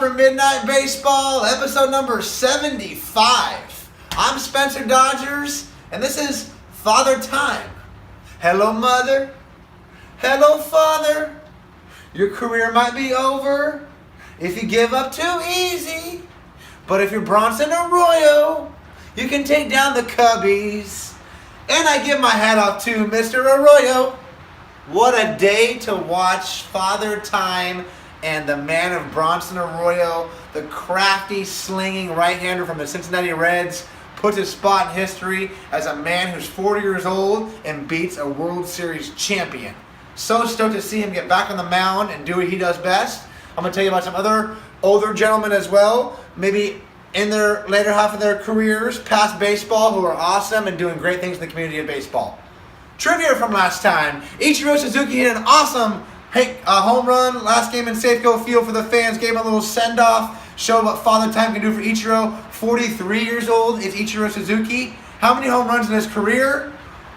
for Midnight Baseball, episode number 75. I'm Spencer Dodgers, and this is Father Time. Hello, Mother. Hello, Father. Your career might be over if you give up too easy. But if you're Bronson Arroyo, you can take down the Cubbies. And I give my hat off to Mr. Arroyo. What a day to watch Father Time and the man of Bronson Arroyo, the crafty, slinging right-hander from the Cincinnati Reds, puts his spot in history as a man who's 40 years old and beats a World Series champion. So stoked to see him get back on the mound and do what he does best. I'm going to tell you about some other older gentlemen as well, maybe in their later half of their careers, past baseball, who are awesome and doing great things in the community of baseball. Trivia from last time. Ichiro Suzuki hit an awesome home run last game in Safeco Field for the fans. Gave him a little send-off. Showed what Father Time can do for Ichiro. 43 years old is Ichiro Suzuki. How many home runs in his career?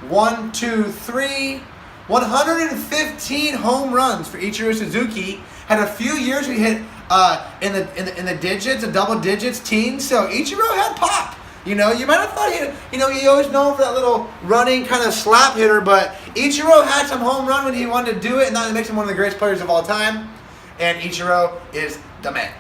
1, 2, 3. 115 home runs for Ichiro Suzuki. Had a few years we hit in the digits, the double digits, teens. So Ichiro had pop. You know, you might have thought you always know him for that little running kind of slap hitter, but Ichiro had some home run when he wanted to do it, and that makes him one of the greatest players of all time. And Ichiro is the man.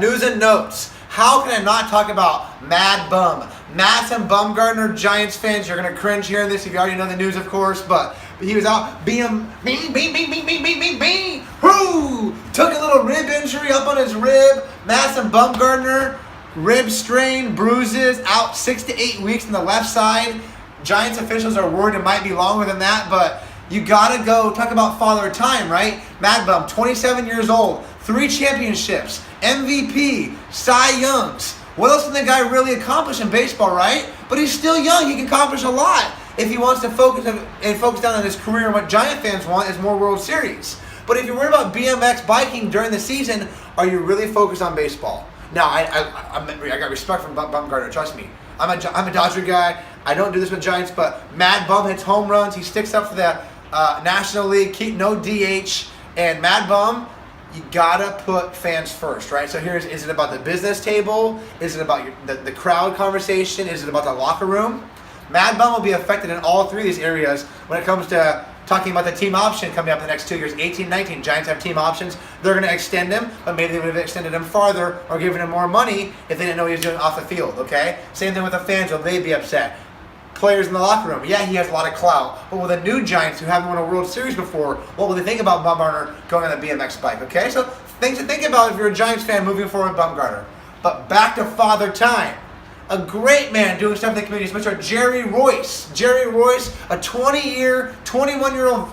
News and notes. How can I not talk about Mad Bum? Madison Bumgarner, Giants fans, you're going to cringe hearing this if you already know the news, of course, but he was out, whoo! Took a little rib injury up on his rib. Madison Bumgarner, rib strain, bruises, out 6 to 8 weeks on the left side. Giants officials are worried it might be longer than that, but you got to go talk about Father Time, right? Mad Bum, 27 years old, 3 championships, MVP, Cy Youngs. What else can the guy really accomplish in baseball, right? But he's still young. He can accomplish a lot if he wants to focus down on his career. And what Giant fans want is more World Series. But if you're worried about BMX biking during the season, are you really focused on baseball? Now, I got respect from Bumgarner. Trust me. I'm a Dodger guy. I don't do this with Giants, but Mad Bum hits home runs. He sticks up for the National League. Keep no DH. And Mad Bum, you gotta put fans first, right? So is it about the business table? Is it about the crowd conversation? Is it about the locker room? Mad Bum will be affected in all 3 of these areas when it comes to talking about the team option coming up in the next 2 years. 18-19, Giants have team options. They're going to extend him, but maybe they would have extended him farther or given him more money if they didn't know what he was doing off the field, okay? Same thing with the fans. Will they be upset? Players in the locker room. Yeah, he has a lot of clout. But with the new Giants who haven't won a World Series before, what will they think about Bumgarner going on the BMX bike, okay? So things to think about if you're a Giants fan moving forward with Bumgarner. But back to Father Time. A great man doing stuff in the community is Mr. Jerry Royce. Jerry Royce, a 21-year-old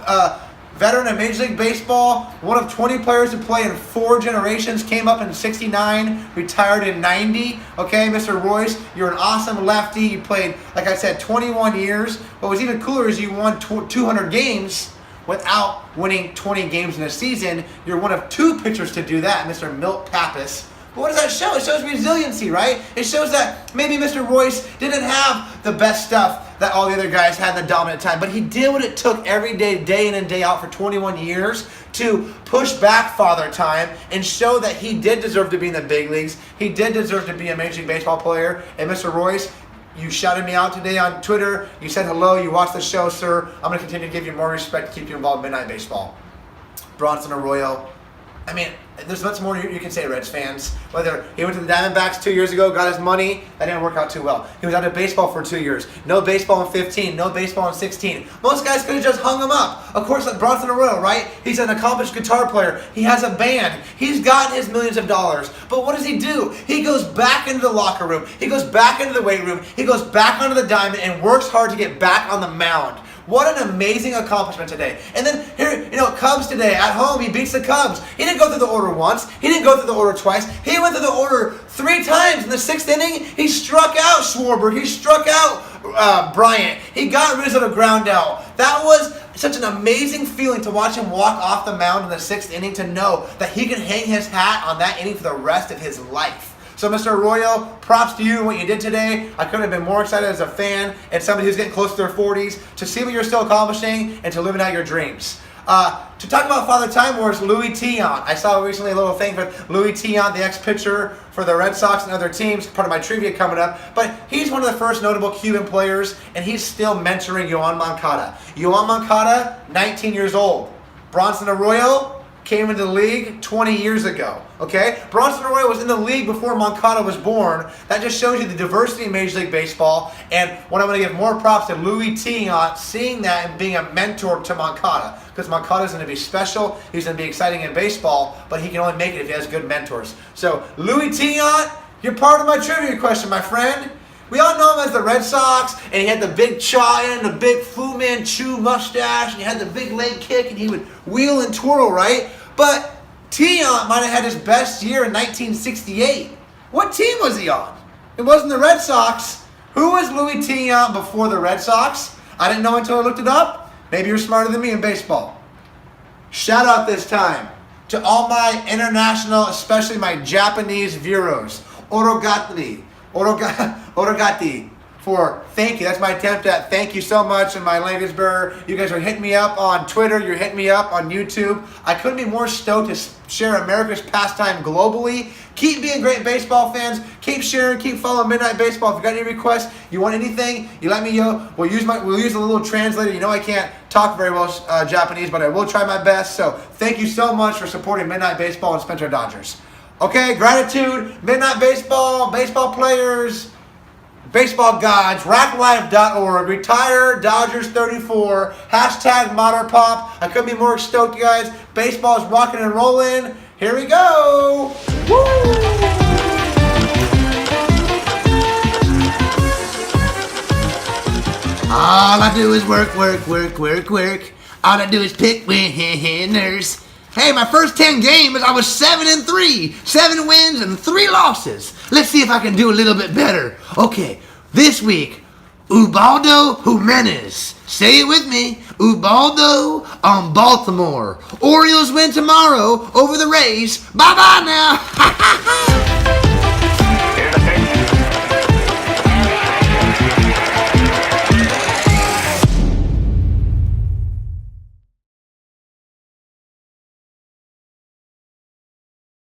veteran of Major League Baseball, one of 20 players to play in 4 generations, came up in 69, retired in 90. Okay, Mr. Royce, you're an awesome lefty. You played, like I said, 21 years. What was even cooler is you won 200 games without winning 20 games in a season. You're one of 2 pitchers to do that, Mr. Milt Pappas. But what does that show? It shows resiliency, right? It shows that maybe Mr. Royce didn't have the best stuff that all the other guys had in the dominant time, but he did what it took every day, day in and day out for 21 years to push back Father Time and show that he did deserve to be in the big leagues. He did deserve to be a Major League Baseball player. And Mr. Royce, you shouted me out today on Twitter. You said hello. You watched the show, sir. I'm going to continue to give you more respect to keep you involved in Midnight Baseball. Bronson Arroyo. I mean, there's much more you can say, Reds fans. Whether he went to the Diamondbacks 2 years ago, got his money, that didn't work out too well. He was out of baseball for 2 years. No baseball in 15, no baseball in 16. Most guys could have just hung him up. Of course, like Bronson Arroyo, right? He's an accomplished guitar player. He has a band. He's gotten his millions of dollars. But what does he do? He goes back into the locker room. He goes back into the weight room. He goes back onto the diamond and works hard to get back on the mound. What an amazing accomplishment today. And then here, Cubs today at home, he beats the Cubs. He didn't go through the order once. He didn't go through the order twice. He went through the order 3 times. In the 6th inning, he struck out Schwarber. He struck out Bryant. He got Rizzo to ground out. That was such an amazing feeling to watch him walk off the mound in the 6th inning, to know that he can hang his hat on that inning for the rest of his life. So, Mr. Arroyo, props to you and what you did today. I couldn't have been more excited as a fan and somebody who's getting close to their 40s to see what you're still accomplishing and to living out your dreams. To talk about Father Time Wars, Luis Tiant. I saw recently a little thing for Luis Tiant, the ex-pitcher for the Red Sox and other teams, part of my trivia coming up. But he's one of the first notable Cuban players, and he's still mentoring Yoan Moncada. Yoan Moncada, 19 years old. Bronson Arroyo came into the league 20 years ago, okay? Bronson Arroyo was in the league before Moncada was born. That just shows you the diversity in Major League Baseball, and what I'm going to give more props to Luis Tiant, seeing that and being a mentor to Moncada, because Moncada's going to be special, he's going to be exciting in baseball, but he can only make it if he has good mentors. So, Luis Tiant, you're part of my trivia question, my friend. We all know him as the Red Sox, and he had the big chaw and the big Fu Manchu mustache, and he had the big leg kick, and he would wheel and twirl, right? But Tiant might have had his best year in 1968. What team was he on? It wasn't the Red Sox. Who was Luis Tiant before the Red Sox? I didn't know until I looked it up. Maybe you're smarter than me in baseball. Shout out this time to all my international, especially my Japanese viewers. Orogati for thank you. That's my attempt at thank you so much in my language burr. You guys are hitting me up on Twitter. You're hitting me up on YouTube. I couldn't be more stoked to share America's pastime globally. Keep being great baseball fans. Keep sharing. Keep following Midnight Baseball. If you got any requests, you want anything, you let me know. We'll use a little translator. You know I can't talk very well Japanese, but I will try my best. So thank you so much for supporting Midnight Baseball and Spencer Dodgers. Okay, gratitude, Midnight Baseball, baseball players, baseball gods, Raklife.org, retire Dodgers 34, hashtag Modern Pop. I couldn't be more stoked, you guys. Baseball is rocking and rolling. Here we go. Woo! All I do is work, work, work, work, work. All I do is pick winners. Hey, my first 10 games, I was 7-3. 7 wins and 3 losses. Let's see if I can do a little bit better. Okay, this week, Ubaldo Jimenez. Say it with me. Ubaldo on Baltimore. Orioles win tomorrow over the Rays. Bye-bye now.